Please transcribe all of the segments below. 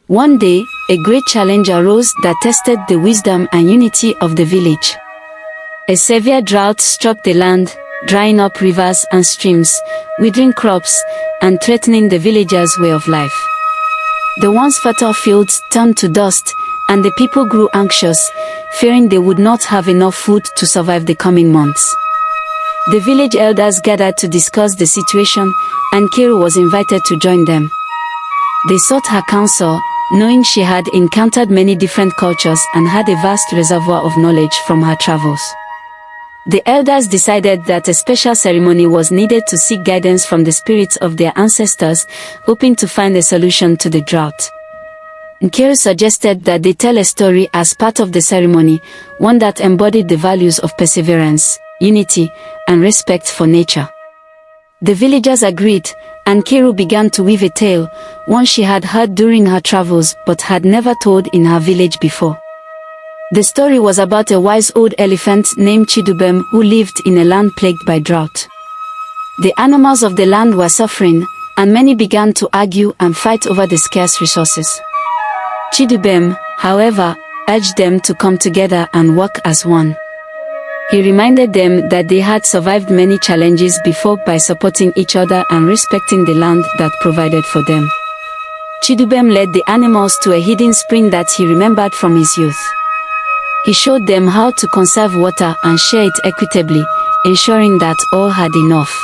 One day, a great challenge arose that tested the wisdom and unity of the village. A severe drought struck the land, drying up rivers and streams, withering crops, and threatening the villagers' way of life. The once fertile fields turned to dust, and the people grew anxious, fearing they would not have enough food to survive the coming months. The village elders gathered to discuss the situation, and Nkiru was invited to join them. They sought her counsel, knowing she had encountered many different cultures and had a vast reservoir of knowledge from her travels. The elders decided that a special ceremony was needed to seek guidance from the spirits of their ancestors, hoping to find a solution to the drought. Nkiru suggested that they tell a story as part of the ceremony, one that embodied the values of perseverance, unity, and respect for nature. The villagers agreed, and Nkiru began to weave a tale, one she had heard during her travels but had never told in her village before. The story was about a wise old elephant named Chidubem who lived in a land plagued by drought. The animals of the land were suffering, and many began to argue and fight over the scarce resources. Chidubem, however, urged them to come together and work as one. He reminded them that they had survived many challenges before by supporting each other and respecting the land that provided for them. Chidubem led the animals to a hidden spring that he remembered from his youth. He showed them how to conserve water and share it equitably, ensuring that all had enough.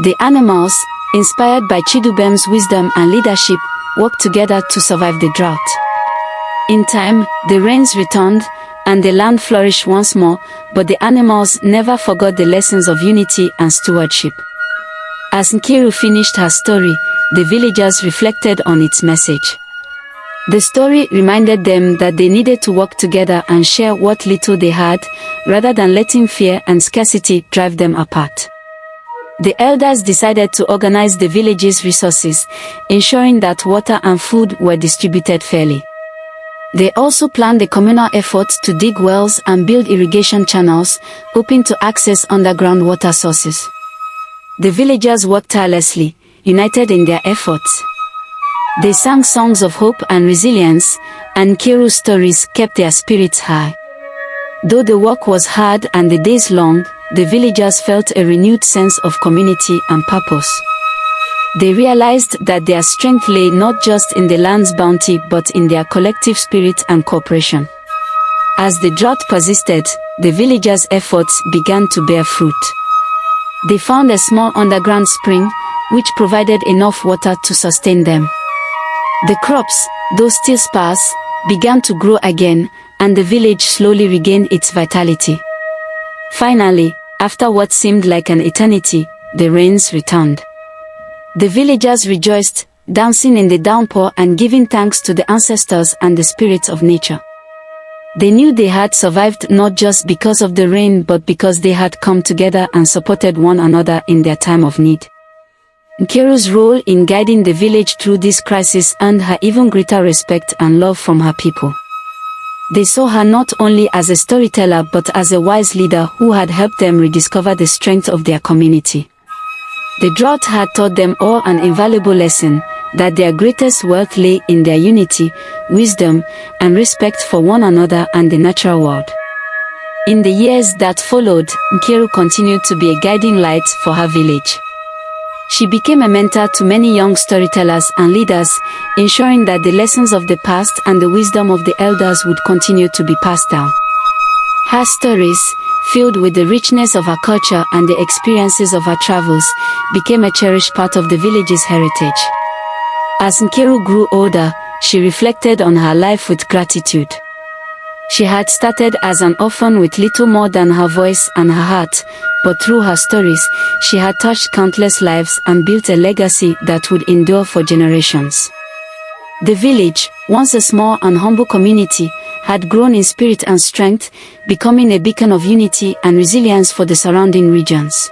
The animals, inspired by Chidubem's wisdom and leadership, worked together to survive the drought. In time, the rains returned, and the land flourished once more, but the animals never forgot the lessons of unity and stewardship. As Nkiru finished her story, the villagers reflected on its message. The story reminded them that they needed to work together and share what little they had, rather than letting fear and scarcity drive them apart. The elders decided to organize the village's resources, ensuring that water and food were distributed fairly. They also planned a communal effort to dig wells and build irrigation channels, hoping to access underground water sources. The villagers worked tirelessly, united in their efforts. They sang songs of hope and resilience, and Nkiru's stories kept their spirits high. Though the work was hard and the days long, the villagers felt a renewed sense of community and purpose. They realized that their strength lay not just in the land's bounty but in their collective spirit and cooperation. As the drought persisted, the villagers' efforts began to bear fruit. They found a small underground spring, which provided enough water to sustain them. The crops, though still sparse, began to grow again, and the village slowly regained its vitality. Finally, after what seemed like an eternity, the rains returned. The villagers rejoiced, dancing in the downpour and giving thanks to the ancestors and the spirits of nature. They knew they had survived not just because of the rain but because they had come together and supported one another in their time of need. Nkiru's role in guiding the village through this crisis earned her even greater respect and love from her people. They saw her not only as a storyteller but as a wise leader who had helped them rediscover the strength of their community. The drought had taught them all an invaluable lesson, that their greatest wealth lay in their unity, wisdom, and respect for one another and the natural world. In the years that followed, Nkiru continued to be a guiding light for her village. She became a mentor to many young storytellers and leaders, ensuring that the lessons of the past and the wisdom of the elders would continue to be passed down. Her stories, filled with the richness of her culture and the experiences of her travels, became a cherished part of the village's heritage. As Nkiru grew older, she reflected on her life with gratitude. She had started as an orphan with little more than her voice and her heart, but through her stories, she had touched countless lives and built a legacy that would endure for generations. The village, once a small and humble community, had grown in spirit and strength, becoming a beacon of unity and resilience for the surrounding regions.